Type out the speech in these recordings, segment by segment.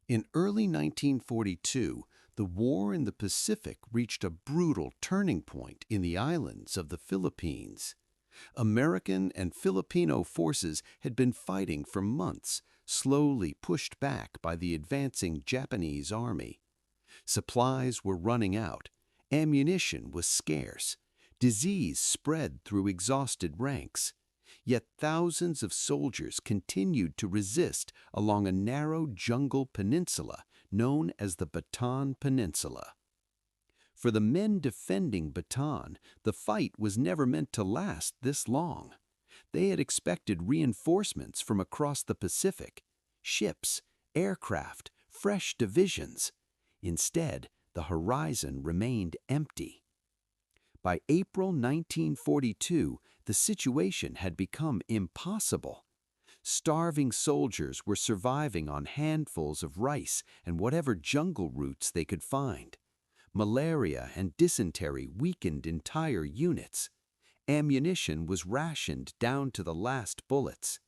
In early 1942, the war in the Pacific reached a brutal turning point in the islands of the Philippines. American and Filipino forces had been fighting for months, slowly pushed back by the advancing Japanese army. Supplies were running out, ammunition was scarce, disease spread through exhausted ranks. Yet thousands of soldiers continued to resist along a narrow jungle peninsula known as the Bataan Peninsula. For the men defending Bataan, the fight was never meant to last this long. They had expected reinforcements from across the Pacific, ships, aircraft, fresh divisions. Instead, the horizon remained empty. By April 1942, the situation had become impossible. Starving soldiers were surviving on handfuls of rice and whatever jungle roots they could find. Malaria and dysentery weakened entire units. Ammunition was rationed down to the last bullets.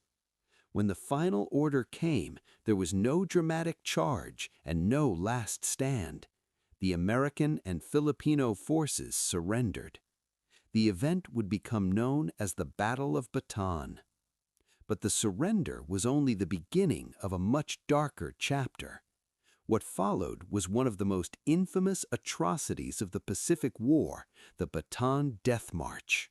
When the final order came, there was no dramatic charge and no last stand. The American and Filipino forces surrendered. The event would become known as the Battle of Bataan. But the surrender was only the beginning of a much darker chapter. What followed was one of the most infamous atrocities of the Pacific War, the Bataan Death March.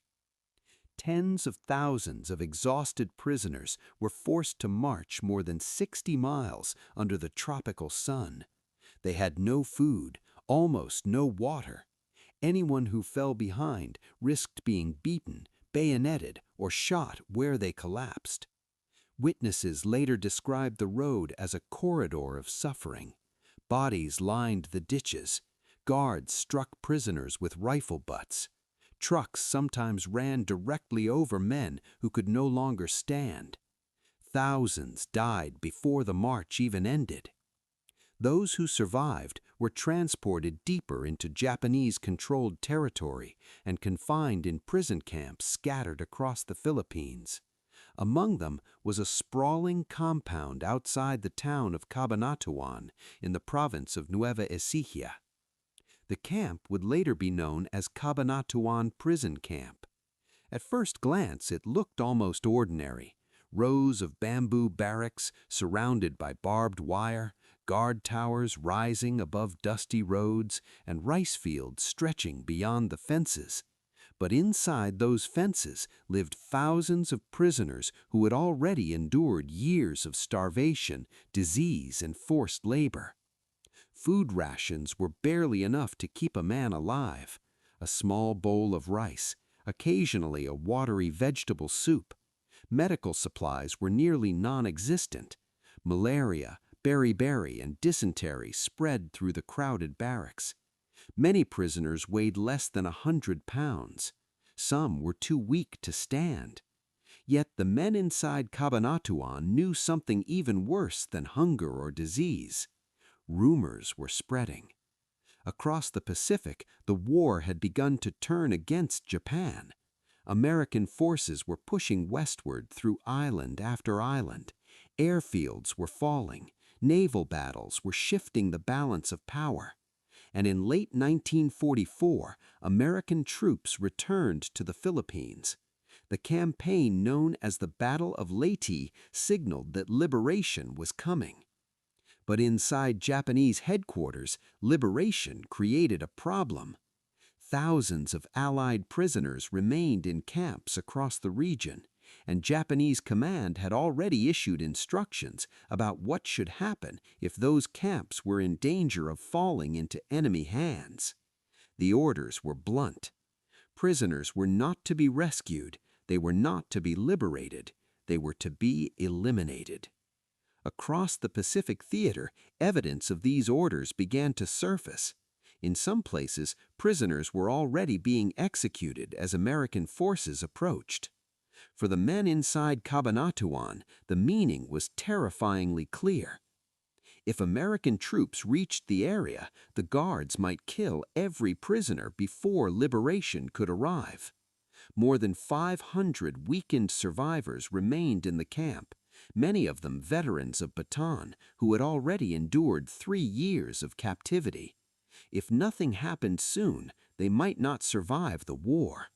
Tens of thousands of exhausted prisoners were forced to march more than 60 miles under the tropical sun. They had no food, almost no water. Anyone who fell behind risked being beaten, bayoneted, or shot where they collapsed. Witnesses later described the road as a corridor of suffering. Bodies lined the ditches. Guards struck prisoners with rifle butts. Trucks sometimes ran directly over men who could no longer stand. Thousands died before the march even ended. Those who survived were transported deeper into Japanese-controlled territory and confined in prison camps scattered across the Philippines. Among them was a sprawling compound outside the town of Cabanatuan in the province of Nueva Ecija. The camp would later be known as Cabanatuan Prison Camp. At first glance, it looked almost ordinary. Rows of bamboo barracks surrounded by barbed wire, guard towers rising above dusty roads, and rice fields stretching beyond the fences. But inside those fences lived thousands of prisoners who had already endured years of starvation, disease, and forced labor. Food rations were barely enough to keep a man alive. A small bowl of rice, occasionally a watery vegetable soup. Medical supplies were nearly non-existent. Malaria, beriberi, and dysentery spread through the crowded barracks. Many prisoners weighed less than 100 pounds. Some were too weak to stand. Yet the men inside Cabanatuan knew something even worse than hunger or disease. Rumors were spreading. Across the Pacific, the war had begun to turn against Japan. American forces were pushing westward through island after island. Airfields were falling. Naval battles were shifting the balance of power. And in late 1944, American troops returned to the Philippines. The campaign known as the Battle of Leyte signaled that liberation was coming. But inside Japanese headquarters, liberation created a problem. Thousands of Allied prisoners remained in camps across the region, and Japanese command had already issued instructions about what should happen if those camps were in danger of falling into enemy hands. The orders were blunt. Prisoners were not to be rescued, they were not to be liberated, they were to be eliminated. Across the Pacific theater, evidence of these orders began to surface. In some places, prisoners were already being executed as American forces approached. For the men inside Cabanatuan, the meaning was terrifyingly clear. If American troops reached the area, the guards might kill every prisoner before liberation could arrive. More than 500 weakened survivors remained in the camp, many of them veterans of Bataan who had already endured 3 years of captivity. If nothing happened soon, they might not survive the war.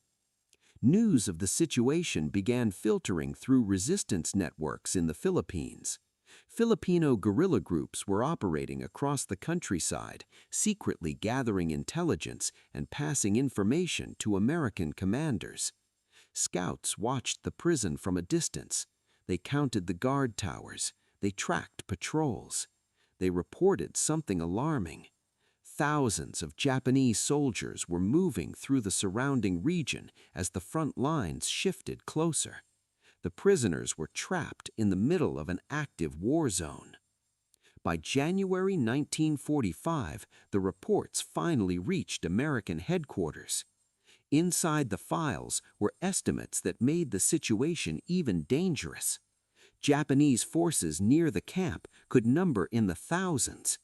News of the situation began filtering through resistance networks in the Philippines. Filipino guerrilla groups were operating across the countryside, secretly gathering intelligence and passing information to American commanders. Scouts watched the prison from a distance. They counted the guard towers. They tracked patrols. They reported something alarming. Thousands of Japanese soldiers were moving through the surrounding region as the front lines shifted closer. The prisoners were trapped in the middle of an active war zone. By January 1945, the reports finally reached American headquarters. Inside the files were estimates that made the situation even dangerous. Japanese forces near the camp could number in the thousands.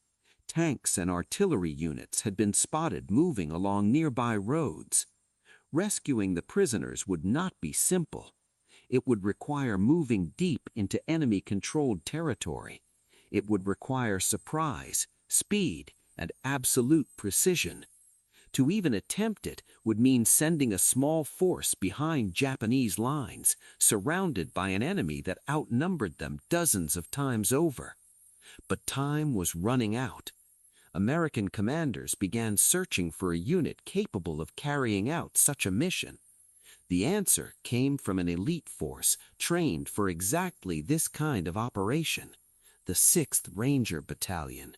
Tanks and artillery units had been spotted moving along nearby roads. Rescuing the prisoners would not be simple. It would require moving deep into enemy-controlled territory. It would require surprise, speed, and absolute precision. To even attempt it would mean sending a small force behind Japanese lines, surrounded by an enemy that outnumbered them dozens of times over. But time was running out. American commanders began searching for a unit capable of carrying out such a mission. The answer came from an elite force trained for exactly this kind of operation, the 6th Ranger Battalion.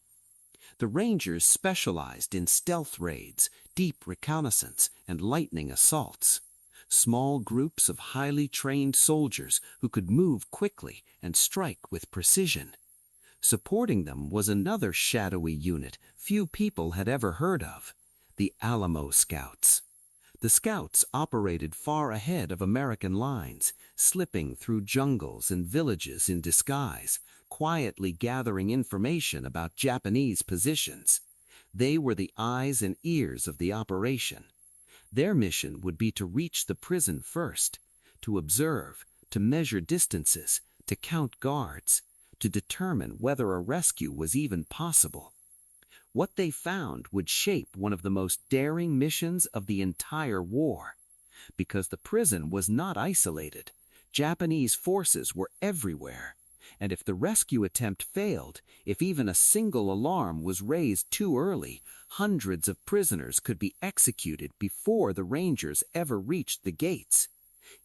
The Rangers specialized in stealth raids, deep reconnaissance, and lightning assaults. Small groups of highly trained soldiers who could move quickly and strike with precision. Supporting them was another shadowy unit few people had ever heard of, the Alamo Scouts. The Scouts operated far ahead of American lines, slipping through jungles and villages in disguise, quietly gathering information about Japanese positions. They were the eyes and ears of the operation. Their mission would be to reach the prison first, to observe, to measure distances, to count guards, to determine whether a rescue was even possible. What they found would shape one of the most daring missions of the entire war. Because the prison was not isolated, Japanese forces were everywhere. And if the rescue attempt failed, if even a single alarm was raised too early, hundreds of prisoners could be executed before the Rangers ever reached the gates.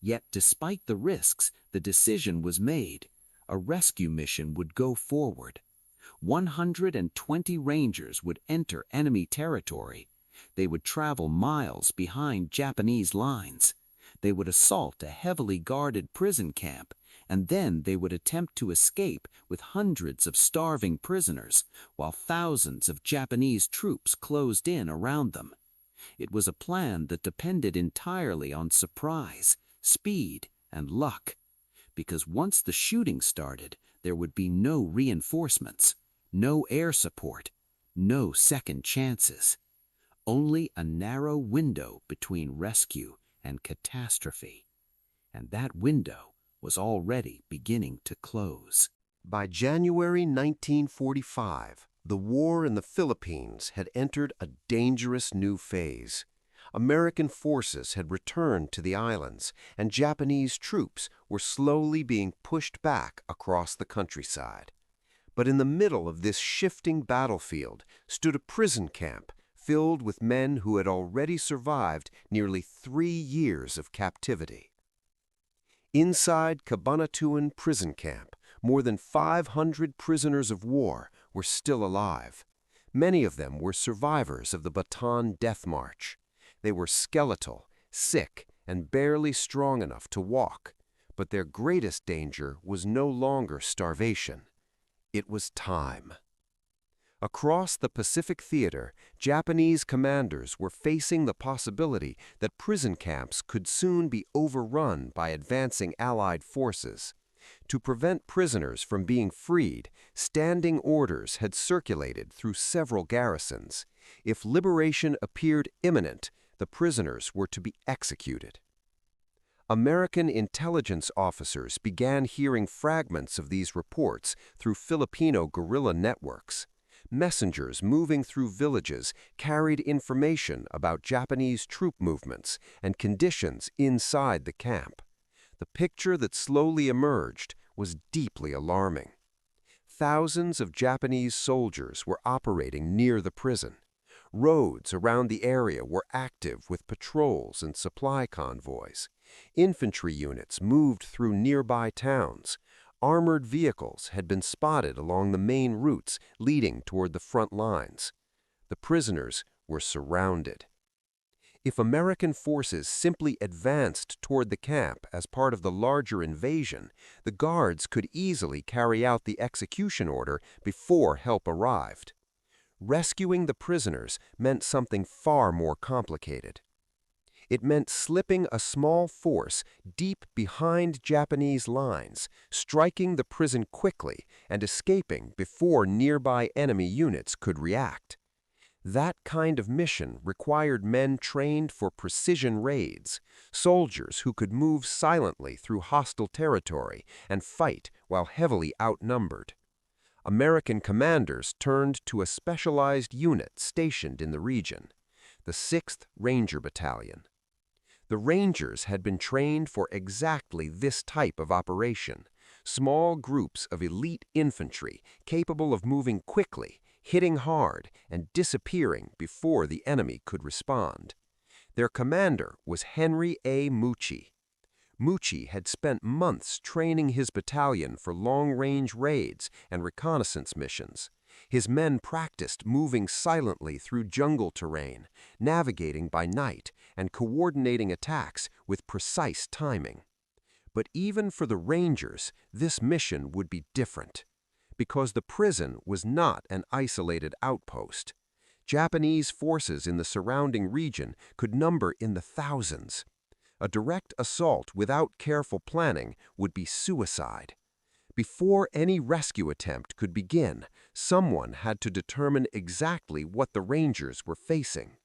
Yet despite the risks, the decision was made. A rescue mission would go forward. 120 Rangers would enter enemy territory. They would travel miles behind Japanese lines. They would assault a heavily guarded prison camp, and then they would attempt to escape with hundreds of starving prisoners, while thousands of Japanese troops closed in around them. It was a plan that depended entirely on surprise, speed, and luck. Because once the shooting started, there would be no reinforcements, no air support, no second chances. Only a narrow window between rescue and catastrophe. And that window was already beginning to close. By January 1945, the war in the Philippines had entered a dangerous new phase. American forces had returned to the islands, and Japanese troops were slowly being pushed back across the countryside. But in the middle of this shifting battlefield stood a prison camp filled with men who had already survived nearly 3 years of captivity. Inside Cabanatuan prison camp, more than 500 prisoners of war were still alive. Many of them were survivors of the Bataan Death March. They were skeletal, sick, and barely strong enough to walk, but their greatest danger was no longer starvation. It was time. Across the Pacific Theater, Japanese commanders were facing the possibility that prison camps could soon be overrun by advancing Allied forces. To prevent prisoners from being freed, standing orders had circulated through several garrisons. If liberation appeared imminent, the prisoners were to be executed. American intelligence officers began hearing fragments of these reports through Filipino guerrilla networks. Messengers moving through villages carried information about Japanese troop movements and conditions inside the camp. The picture that slowly emerged was deeply alarming. Thousands of Japanese soldiers were operating near the prison. Roads around the area were active with patrols and supply convoys. Infantry units moved through nearby towns. Armored vehicles had been spotted along the main routes leading toward the front lines. The prisoners were surrounded. If American forces simply advanced toward the camp as part of the larger invasion, the guards could easily carry out the execution order before help arrived. Rescuing the prisoners meant something far more complicated. It meant slipping a small force deep behind Japanese lines, striking the prison quickly, and escaping before nearby enemy units could react. That kind of mission required men trained for precision raids, soldiers who could move silently through hostile territory and fight while heavily outnumbered. American commanders turned to a specialized unit stationed in the region, the 6th Ranger Battalion. The Rangers had been trained for exactly this type of operation, small groups of elite infantry capable of moving quickly, hitting hard, and disappearing before the enemy could respond. Their commander was Henry A. Mucci. Mucci had spent months training his battalion for long-range raids and reconnaissance missions. His men practiced moving silently through jungle terrain, navigating by night, and coordinating attacks with precise timing. But even for the Rangers, this mission would be different, because the prison was not an isolated outpost. Japanese forces in the surrounding region could number in the thousands. A direct assault without careful planning would be suicide. Before any rescue attempt could begin, someone had to determine exactly what the Rangers were facing.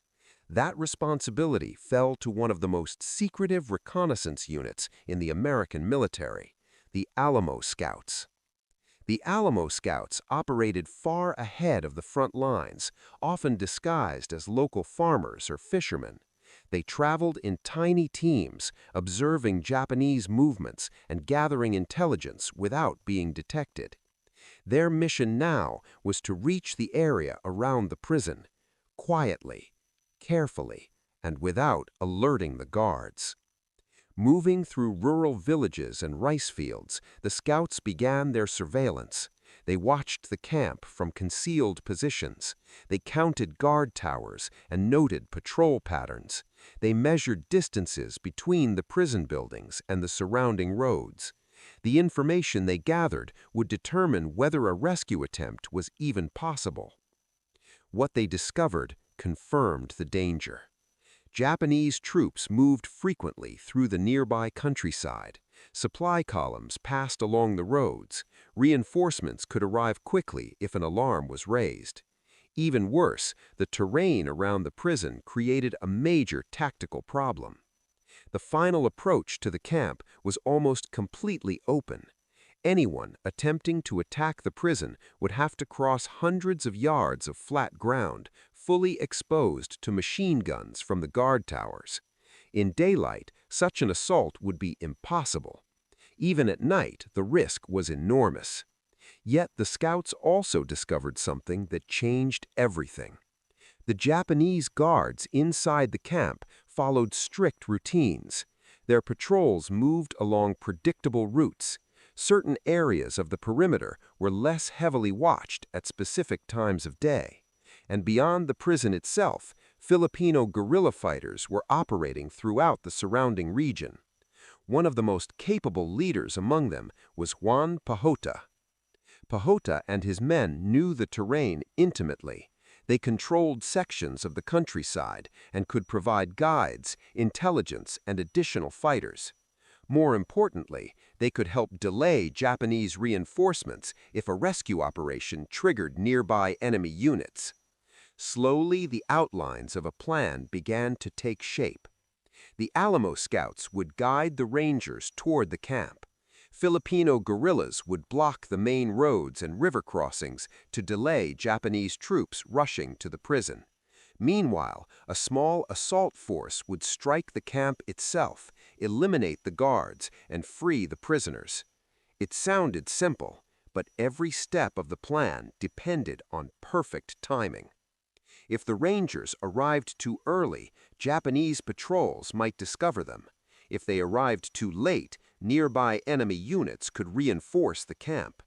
That responsibility fell to one of the most secretive reconnaissance units in the American military, the Alamo Scouts. The Alamo Scouts operated far ahead of the front lines, often disguised as local farmers or fishermen. They traveled in tiny teams, observing Japanese movements and gathering intelligence without being detected. Their mission now was to reach the area around the prison, quietly, carefully, and without alerting the guards. Moving through rural villages and rice fields, the scouts began their surveillance. They watched the camp from concealed positions. They counted guard towers and noted patrol patterns. They measured distances between the prison buildings and the surrounding roads. The information they gathered would determine whether a rescue attempt was even possible. What they discovered confirmed the danger. Japanese troops moved frequently through the nearby countryside. Supply columns passed along the roads. Reinforcements could arrive quickly if an alarm was raised. Even worse, the terrain around the prison created a major tactical problem. The final approach to the camp was almost completely open. Anyone attempting to attack the prison would have to cross hundreds of yards of flat ground, fully exposed to machine guns from the guard towers. In daylight, such an assault would be impossible. Even at night, the risk was enormous. Yet the scouts also discovered something that changed everything. The Japanese guards inside the camp followed strict routines. Their patrols moved along predictable routes. Certain areas of the perimeter were less heavily watched at specific times of day. And beyond the prison itself, Filipino guerrilla fighters were operating throughout the surrounding region. One of the most capable leaders among them was Juan Pahota. Pahota and his men knew the terrain intimately. They controlled sections of the countryside and could provide guides, intelligence, and additional fighters. More importantly, they could help delay Japanese reinforcements if a rescue operation triggered nearby enemy units. Slowly, the outlines of a plan began to take shape. The Alamo Scouts would guide the Rangers toward the camp. Filipino guerrillas would block the main roads and river crossings to delay Japanese troops rushing to the prison. Meanwhile, a small assault force would strike the camp itself, eliminate the guards, and free the prisoners. It sounded simple, but every step of the plan depended on perfect timing. If the Rangers arrived too early, Japanese patrols might discover them. If they arrived too late, nearby enemy units could reinforce the camp.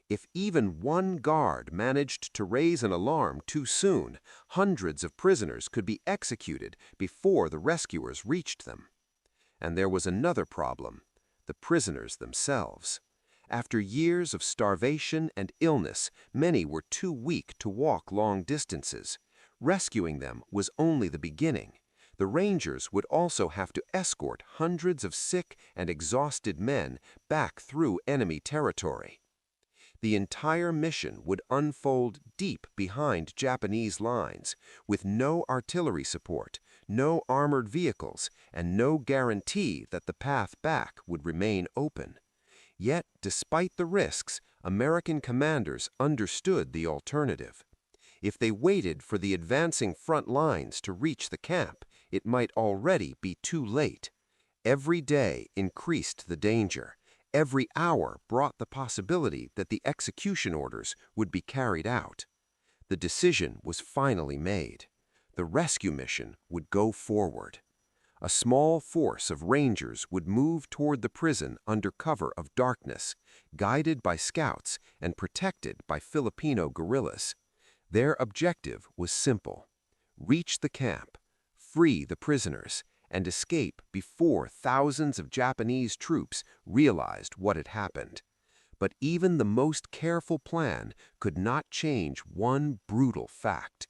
If even one guard managed to raise an alarm too soon, hundreds of prisoners could be executed before the rescuers reached them. And there was another problem: the prisoners themselves. After years of starvation and illness, many were too weak to walk long distances. Rescuing them was only the beginning. The Rangers would also have to escort hundreds of sick and exhausted men back through enemy territory. The entire mission would unfold deep behind Japanese lines, with no artillery support, no armored vehicles, and no guarantee that the path back would remain open. Yet, despite the risks, American commanders understood the alternative. If they waited for the advancing front lines to reach the camp, it might already be too late. Every day increased the danger. Every hour brought the possibility that the execution orders would be carried out. The decision was finally made. The rescue mission would go forward. A small force of Rangers would move toward the prison under cover of darkness, guided by scouts and protected by Filipino guerrillas. Their objective was simple: reach the camp, free the prisoners, and escape before thousands of Japanese troops realized what had happened. But even the most careful plan could not change one brutal fact.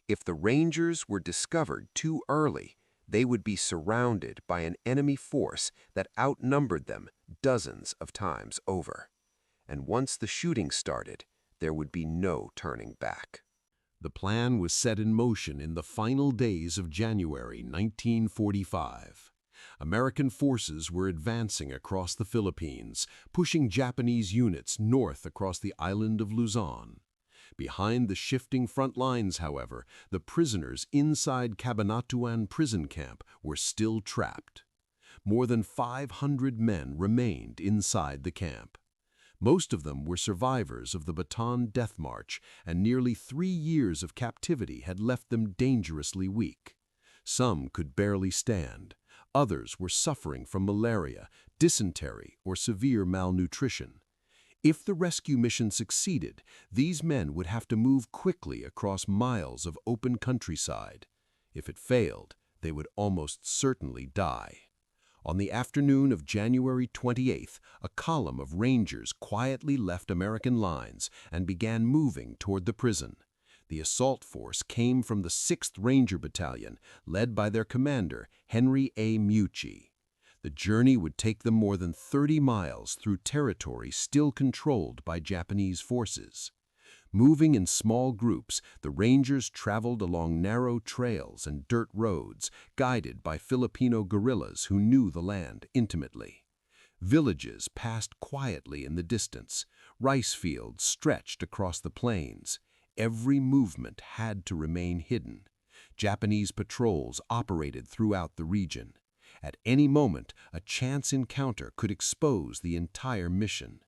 If the Rangers were discovered too early, they would be surrounded by an enemy force that outnumbered them dozens of times over. And once the shooting started, there would be no turning back. The plan was set in motion in the final days of January 1945. American forces were advancing across the Philippines, pushing Japanese units north across the island of Luzon. Behind the shifting front lines, however, the prisoners inside Cabanatuan prison camp were still trapped. More than 500 men remained inside the camp. Most of them were survivors of the Bataan Death March, and nearly 3 years of captivity had left them dangerously weak. Some could barely stand. Others were suffering from malaria, dysentery, or severe malnutrition. If the rescue mission succeeded, these men would have to move quickly across miles of open countryside. If it failed, they would almost certainly die. On the afternoon of January 28th, a column of Rangers quietly left American lines and began moving toward the prison. The assault force came from the 6th Ranger Battalion, led by their commander, Henry A. Mucci. The journey would take them more than 30 miles through territory still controlled by Japanese forces. Moving in small groups, the Rangers traveled along narrow trails and dirt roads, guided by Filipino guerrillas who knew the land intimately. Villages passed quietly in the distance. Rice fields stretched across the plains. Every movement had to remain hidden. Japanese patrols operated throughout the region. At any moment, a chance encounter could expose the entire mission.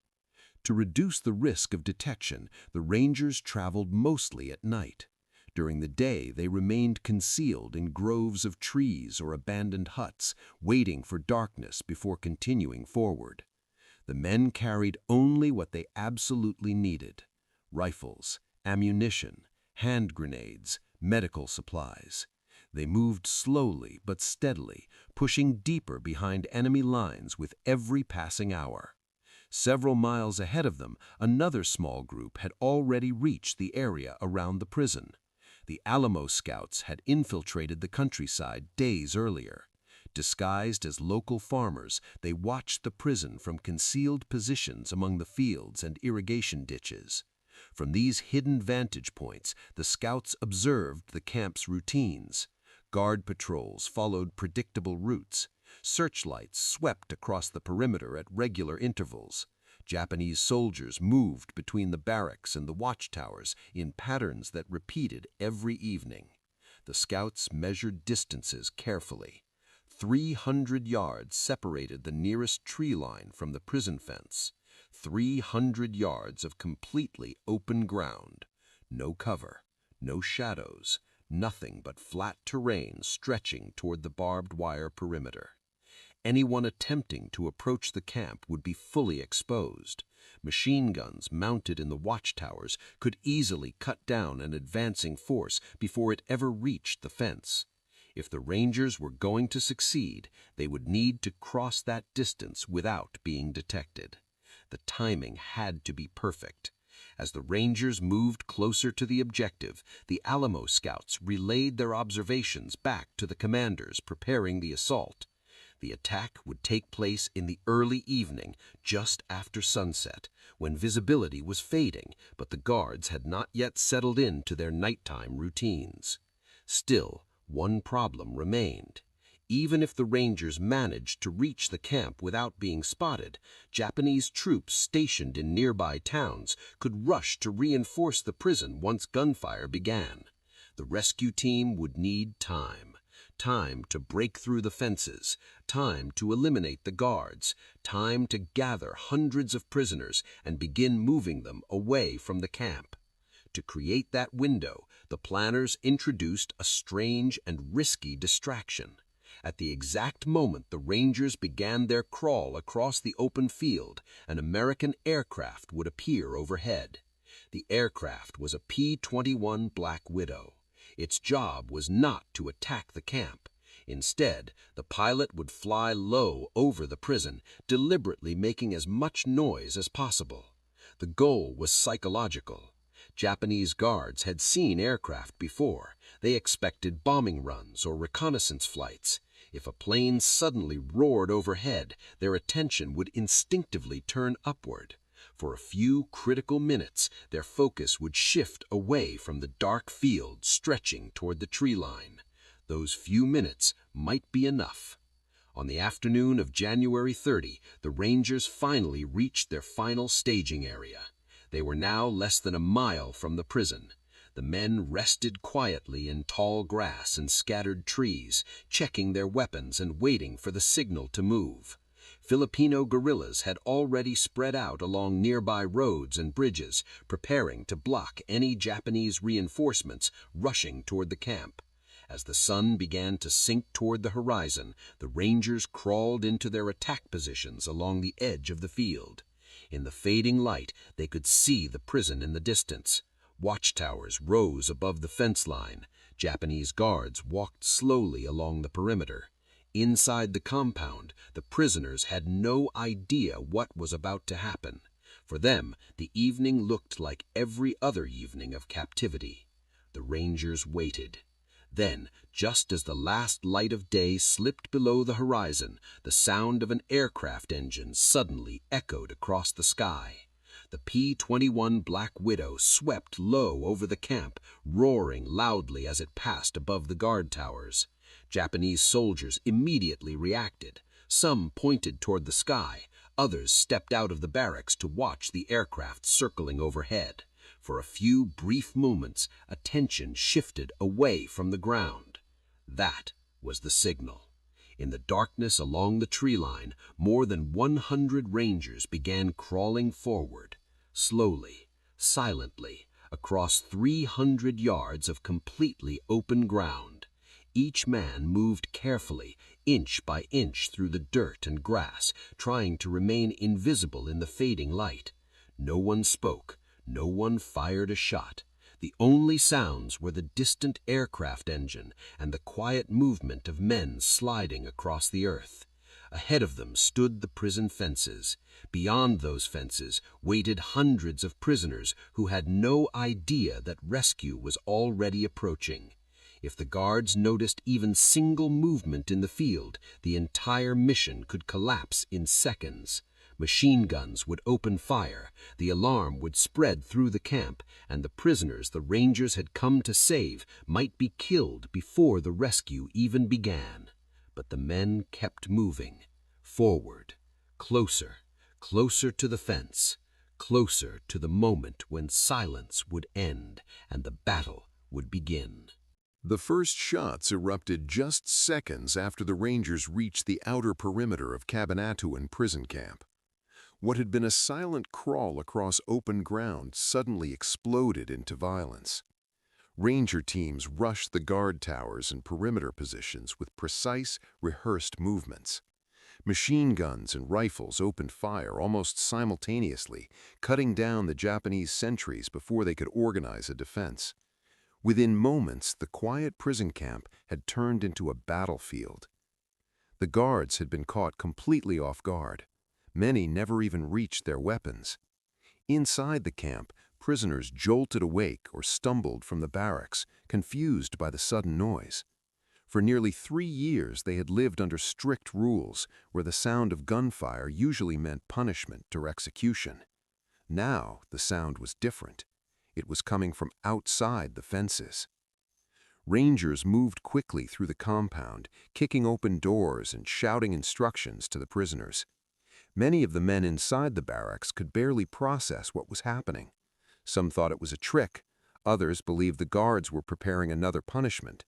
To reduce the risk of detection, the Rangers traveled mostly at night. During the day, they remained concealed in groves of trees or abandoned huts, waiting for darkness before continuing forward. The men carried only what they absolutely needed: rifles, ammunition, hand grenades, medical supplies. They moved slowly but steadily, pushing deeper behind enemy lines with every passing hour. Several miles ahead of them, another small group had already reached the area around the prison. The Alamo Scouts had infiltrated the countryside days earlier. Disguised as local farmers, they watched the prison from concealed positions among the fields and irrigation ditches. From these hidden vantage points, the Scouts observed the camp's routines. Guard patrols followed predictable routes. Searchlights swept across the perimeter at regular intervals. Japanese soldiers moved between the barracks and the watchtowers in patterns that repeated every evening. The scouts measured distances carefully. 300 yards separated the nearest tree line from the prison fence. 300 yards of completely open ground. No cover, no shadows, nothing but flat terrain stretching toward the barbed wire perimeter. Anyone attempting to approach the camp would be fully exposed. Machine guns mounted in the watchtowers could easily cut down an advancing force before it ever reached the fence. If the Rangers were going to succeed, they would need to cross that distance without being detected. The timing had to be perfect. As the Rangers moved closer to the objective, the Alamo Scouts relayed their observations back to the commanders preparing the assault. The attack would take place in the early evening, just after sunset, when visibility was fading, but the guards had not yet settled into their nighttime routines. Still, one problem remained. Even if the Rangers managed to reach the camp without being spotted, Japanese troops stationed in nearby towns could rush to reinforce the prison once gunfire began. The rescue team would need time. Time to break through the fences, time to eliminate the guards, time to gather hundreds of prisoners and begin moving them away from the camp. To create that window, the planners introduced a strange and risky distraction. At the exact moment the Rangers began their crawl across the open field, an American aircraft would appear overhead. The aircraft was a P-21 Black Widow. Its job was not to attack the camp. Instead, the pilot would fly low over the prison, deliberately making as much noise as possible. The goal was psychological. Japanese guards had seen aircraft before. They expected bombing runs or reconnaissance flights. If a plane suddenly roared overhead, their attention would instinctively turn upward. For a few critical minutes, their focus would shift away from the dark field stretching toward the tree line. Those few minutes might be enough. On the afternoon of January 30, the Rangers finally reached their final staging area. They were now less than a mile from the prison. The men rested quietly in tall grass and scattered trees, checking their weapons and waiting for the signal to move. Filipino guerrillas had already spread out along nearby roads and bridges, preparing to block any Japanese reinforcements rushing toward the camp. As the sun began to sink toward the horizon, the Rangers crawled into their attack positions along the edge of the field. In the fading light, they could see the prison in the distance. Watchtowers rose above the fence line. Japanese guards walked slowly along the perimeter. Inside the compound, the prisoners had no idea what was about to happen. For them, the evening looked like every other evening of captivity. The Rangers waited. Then, just as the last light of day slipped below the horizon, the sound of an aircraft engine suddenly echoed across the sky. The P-21 Black Widow swept low over the camp, roaring loudly as it passed above the guard towers. Japanese soldiers immediately reacted. Some pointed toward the sky. Others stepped out of the barracks to watch the aircraft circling overhead. For a few brief moments, attention shifted away from the ground. That was the signal. In the darkness along the tree line, more than 100 Rangers began crawling forward, slowly, silently, across 300 yards of completely open ground. Each man moved carefully, inch by inch through the dirt and grass, trying to remain invisible in the fading light. No one spoke. No one fired a shot. The only sounds were the distant aircraft engine and the quiet movement of men sliding across the earth. Ahead of them stood the prison fences. Beyond those fences waited hundreds of prisoners who had no idea that rescue was already approaching. If the guards noticed even single movement in the field, the entire mission could collapse in seconds. Machine guns would open fire, the alarm would spread through the camp, and the prisoners the Rangers had come to save might be killed before the rescue even began. But the men kept moving, forward, closer, closer to the fence, closer to the moment when silence would end and the battle would begin. The first shots erupted just seconds after the Rangers reached the outer perimeter of Cabanatuan prison camp. What had been a silent crawl across open ground suddenly exploded into violence. Ranger teams rushed the guard towers and perimeter positions with precise, rehearsed movements. Machine guns and rifles opened fire almost simultaneously, cutting down the Japanese sentries before they could organize a defense. Within moments, the quiet prison camp had turned into a battlefield. The guards had been caught completely off guard. Many never even reached their weapons. Inside the camp, prisoners jolted awake or stumbled from the barracks, confused by the sudden noise. For nearly 3 years, they had lived under strict rules, where the sound of gunfire usually meant punishment or execution. Now, the sound was different. It was coming from outside the fences. Rangers moved quickly through the compound, kicking open doors and shouting instructions to the prisoners. Many of the men inside the barracks could barely process what was happening. Some thought it was a trick. Others believed the guards were preparing another punishment.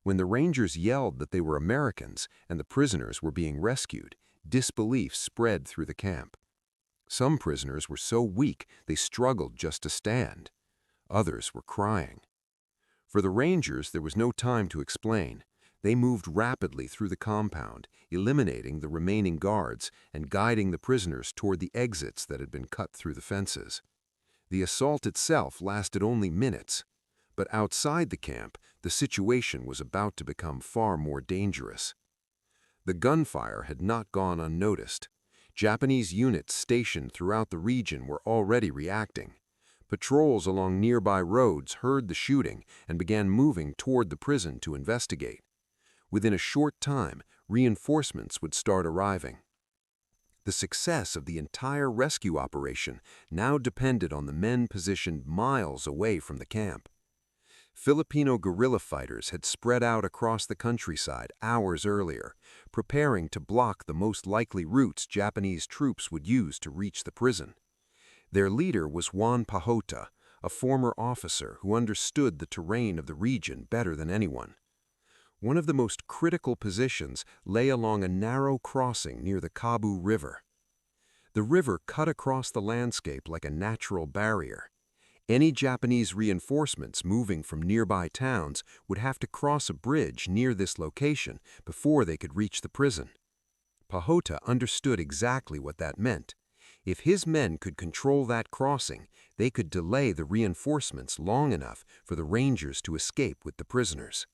When the Rangers yelled that they were Americans and the prisoners were being rescued, disbelief spread through the camp. Some prisoners were so weak they struggled just to stand. Others were crying. For the Rangers, there was no time to explain. They moved rapidly through the compound, eliminating the remaining guards and guiding the prisoners toward the exits that had been cut through the fences. The assault itself lasted only minutes, but outside the camp, the situation was about to become far more dangerous. The gunfire had not gone unnoticed. Japanese units stationed throughout the region were already reacting. Patrols along nearby roads heard the shooting and began moving toward the prison to investigate. Within a short time, reinforcements would start arriving. The success of the entire rescue operation now depended on the men positioned miles away from the camp. Filipino guerrilla fighters had spread out across the countryside hours earlier, preparing to block the most likely routes Japanese troops would use to reach the prison. Their leader was Juan Pahota, a former officer who understood the terrain of the region better than anyone. One of the most critical positions lay along a narrow crossing near the Kabu River. The river cut across the landscape like a natural barrier. Any Japanese reinforcements moving from nearby towns would have to cross a bridge near this location before they could reach the prison. Pahota understood exactly what that meant. If his men could control that crossing, they could delay the reinforcements long enough for the Rangers to escape with the prisoners.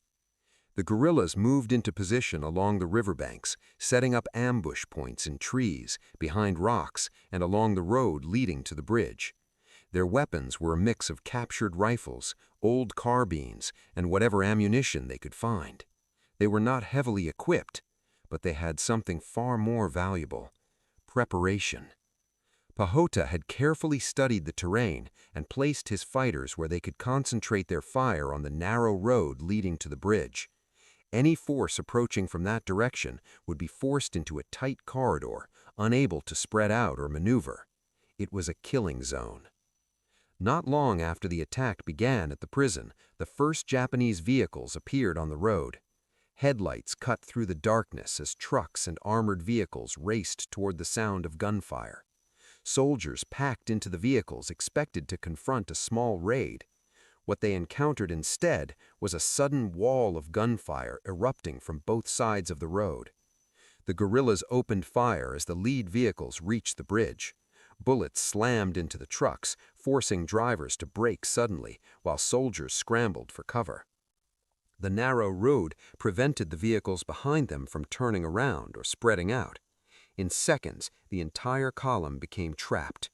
The guerrillas moved into position along the riverbanks, setting up ambush points in trees, behind rocks, and along the road leading to the bridge. Their weapons were a mix of captured rifles, old carbines, and whatever ammunition they could find. They were not heavily equipped, but they had something far more valuable: preparation. Pahota had carefully studied the terrain and placed his fighters where they could concentrate their fire on the narrow road leading to the bridge. Any force approaching from that direction would be forced into a tight corridor, unable to spread out or maneuver. It was a killing zone. Not long after the attack began at the prison, the first Japanese vehicles appeared on the road. Headlights cut through the darkness as trucks and armored vehicles raced toward the sound of gunfire. Soldiers packed into the vehicles expected to confront a small raid. What they encountered instead was a sudden wall of gunfire erupting from both sides of the road. The guerrillas opened fire as the lead vehicles reached the bridge. Bullets slammed into the trucks, forcing drivers to brake suddenly, while soldiers scrambled for cover. The narrow road prevented the vehicles behind them from turning around or spreading out. In seconds, the entire column became trapped.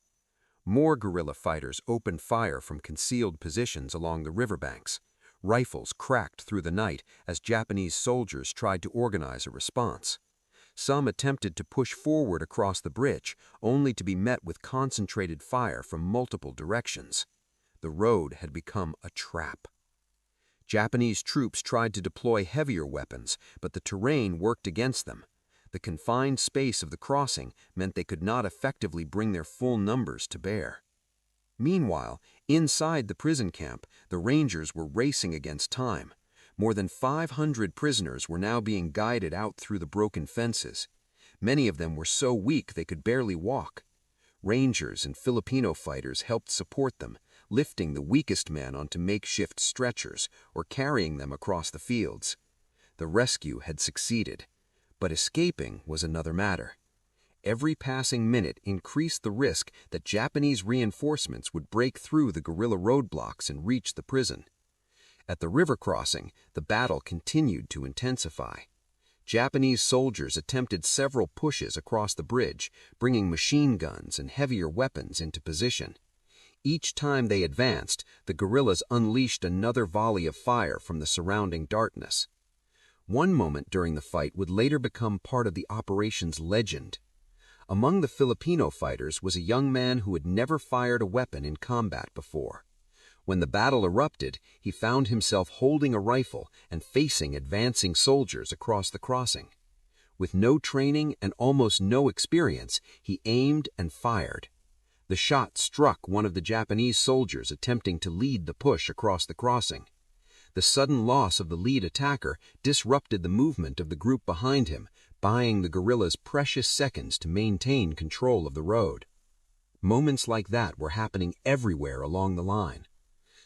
More guerrilla fighters opened fire from concealed positions along the riverbanks. Rifles cracked through the night as Japanese soldiers tried to organize a response. Some attempted to push forward across the bridge, only to be met with concentrated fire from multiple directions. The road had become a trap. Japanese troops tried to deploy heavier weapons, but the terrain worked against them. The confined space of the crossing meant they could not effectively bring their full numbers to bear. Meanwhile, inside the prison camp, the Rangers were racing against time. More than 500 prisoners were now being guided out through the broken fences. Many of them were so weak they could barely walk. Rangers and Filipino fighters helped support them, lifting the weakest men onto makeshift stretchers or carrying them across the fields. The rescue had succeeded, but escaping was another matter. Every passing minute increased the risk that Japanese reinforcements would break through the guerrilla roadblocks and reach the prison. At the river crossing, the battle continued to intensify. Japanese soldiers attempted several pushes across the bridge, bringing machine guns and heavier weapons into position. Each time they advanced, the guerrillas unleashed another volley of fire from the surrounding darkness. One moment during the fight would later become part of the operation's legend. Among the Filipino fighters was a young man who had never fired a weapon in combat before. When the battle erupted, he found himself holding a rifle and facing advancing soldiers across the crossing. With no training and almost no experience, he aimed and fired. The shot struck one of the Japanese soldiers attempting to lead the push across the crossing. The sudden loss of the lead attacker disrupted the movement of the group behind him, buying the guerrillas precious seconds to maintain control of the road. Moments like that were happening everywhere along the line.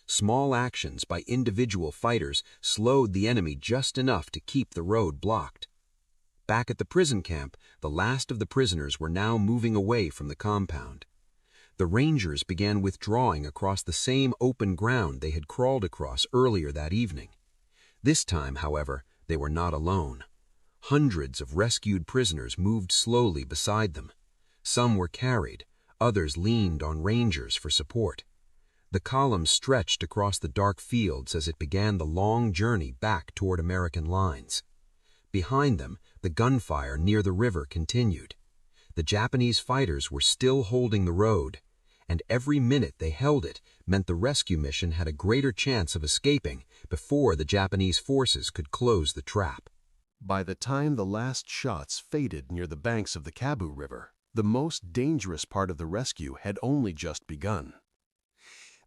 Small actions by individual fighters slowed the enemy just enough to keep the road blocked. Back at the prison camp, the last of the prisoners were now moving away from the compound. The Rangers began withdrawing across the same open ground they had crawled across earlier that evening. This time, however, they were not alone. Hundreds of rescued prisoners moved slowly beside them. Some were carried, others leaned on Rangers for support. The column stretched across the dark fields as it began the long journey back toward American lines. Behind them, the gunfire near the river continued. The Japanese fighters were still holding the road, and every minute they held it meant the rescue mission had a greater chance of escaping before the Japanese forces could close the trap. By the time the last shots faded near the banks of the Cabu River, the most dangerous part of the rescue had only just begun.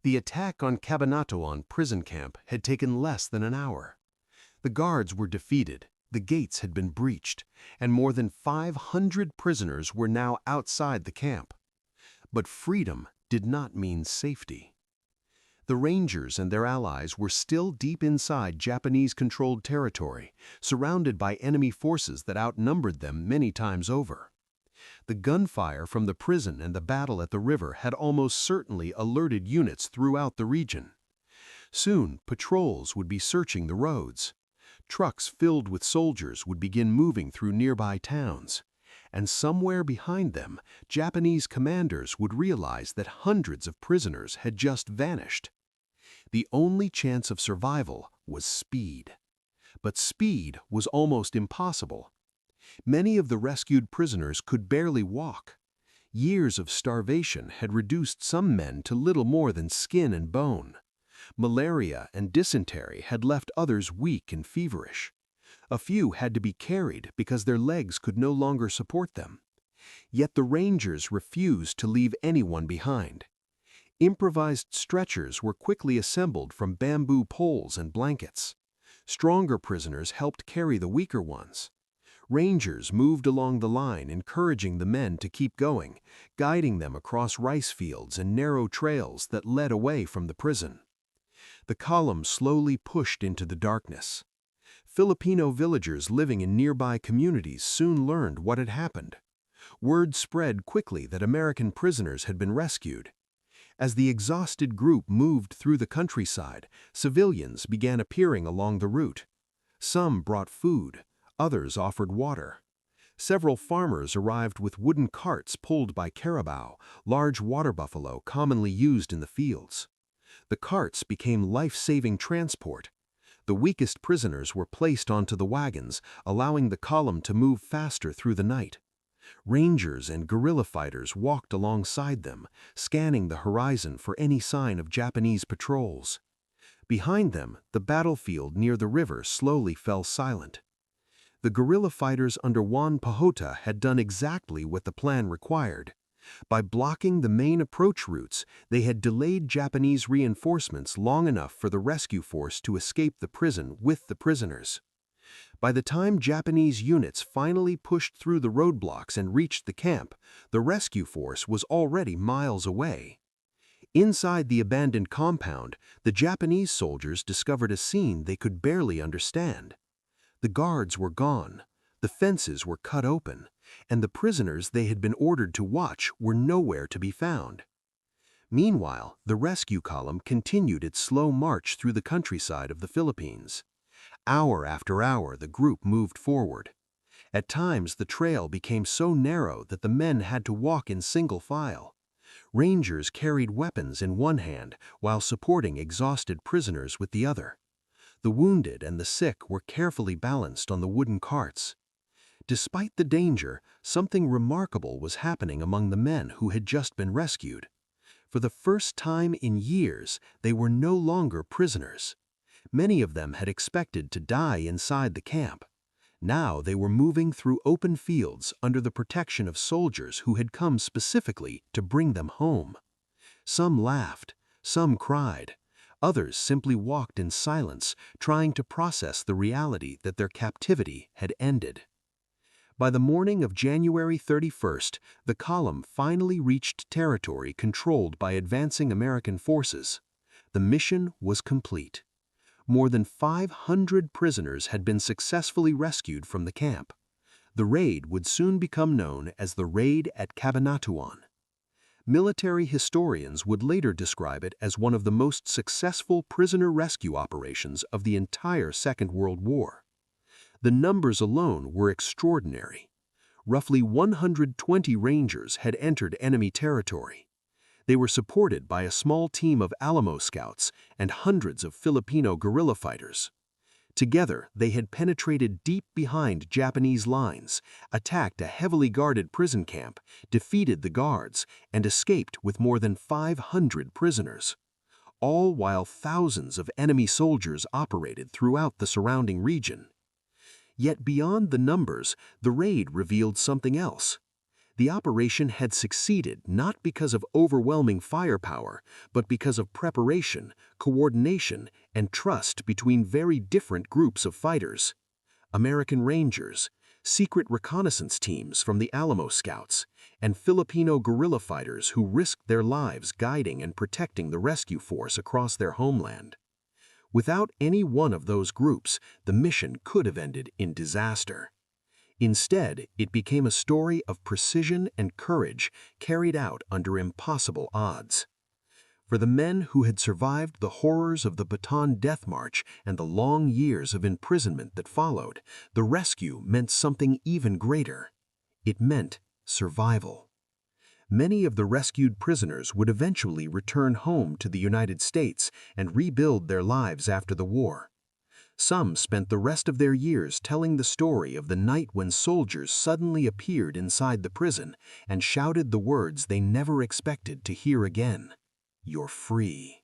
The attack on Cabanatuan prison camp had taken less than an hour. The guards were defeated, the gates had been breached, and more than 500 prisoners were now outside the camp. But freedom did not mean safety. The Rangers and their allies were still deep inside Japanese-controlled territory, surrounded by enemy forces that outnumbered them many times over. The gunfire from the prison and the battle at the river had almost certainly alerted units throughout the region. Soon, patrols would be searching the roads. Trucks filled with soldiers would begin moving through nearby towns. And somewhere behind them, Japanese commanders would realize that hundreds of prisoners had just vanished. The only chance of survival was speed. But speed was almost impossible. Many of the rescued prisoners could barely walk. Years of starvation had reduced some men to little more than skin and bone. Malaria and dysentery had left others weak and feverish. A few had to be carried because their legs could no longer support them. Yet the Rangers refused to leave anyone behind. Improvised stretchers were quickly assembled from bamboo poles and blankets. Stronger prisoners helped carry the weaker ones. Rangers moved along the line, encouraging the men to keep going, guiding them across rice fields and narrow trails that led away from the prison. The column slowly pushed into the darkness. Filipino villagers living in nearby communities soon learned what had happened. Word spread quickly that American prisoners had been rescued. As the exhausted group moved through the countryside, civilians began appearing along the route. Some brought food, others offered water. Several farmers arrived with wooden carts pulled by carabao, large water buffalo commonly used in the fields. The carts became life-saving transport. The weakest prisoners were placed onto the wagons, allowing the column to move faster through the night. Rangers and guerrilla fighters walked alongside them, scanning the horizon for any sign of Japanese patrols. Behind them, the battlefield near the river slowly fell silent. The guerrilla fighters under Juan Pahota had done exactly what the plan required. By blocking the main approach routes, they had delayed Japanese reinforcements long enough for the rescue force to escape the prison with the prisoners. By the time Japanese units finally pushed through the roadblocks and reached the camp, the rescue force was already miles away. Inside the abandoned compound, the Japanese soldiers discovered a scene they could barely understand. The guards were gone, the fences were cut open, and the prisoners they had been ordered to watch were nowhere to be found. Meanwhile, the rescue column continued its slow march through the countryside of the Philippines. Hour after hour, the group moved forward. At times, the trail became so narrow that the men had to walk in single file. Rangers carried weapons in one hand while supporting exhausted prisoners with the other. The wounded and the sick were carefully balanced on the wooden carts. Despite the danger, something remarkable was happening among the men who had just been rescued. For the first time in years, they were no longer prisoners. Many of them had expected to die inside the camp. Now they were moving through open fields under the protection of soldiers who had come specifically to bring them home. Some laughed, some cried. Others simply walked in silence, trying to process the reality that their captivity had ended. By the morning of January 31st, the column finally reached territory controlled by advancing American forces. The mission was complete. More than 500 prisoners had been successfully rescued from the camp. The raid would soon become known as the Raid at Cabanatuan. Military historians would later describe it as one of the most successful prisoner rescue operations of the entire Second World War. The numbers alone were extraordinary. Roughly 120 Rangers had entered enemy territory. They were supported by a small team of Alamo Scouts and hundreds of Filipino guerrilla fighters. Together, they had penetrated deep behind Japanese lines, attacked a heavily guarded prison camp, defeated the guards, and escaped with more than 500 prisoners. All while thousands of enemy soldiers operated throughout the surrounding region. Yet beyond the numbers, the raid revealed something else. The operation had succeeded not because of overwhelming firepower, but because of preparation, coordination, and trust between very different groups of fighters. American Rangers, secret reconnaissance teams from the Alamo Scouts, and Filipino guerrilla fighters who risked their lives guiding and protecting the rescue force across their homeland. Without any one of those groups, the mission could have ended in disaster. Instead, it became a story of precision and courage carried out under impossible odds. For the men who had survived the horrors of the Bataan Death March and the long years of imprisonment that followed, the rescue meant something even greater. It meant survival. Many of the rescued prisoners would eventually return home to the United States and rebuild their lives after the war. Some spent the rest of their years telling the story of the night when soldiers suddenly appeared inside the prison and shouted the words they never expected to hear again: "You're free."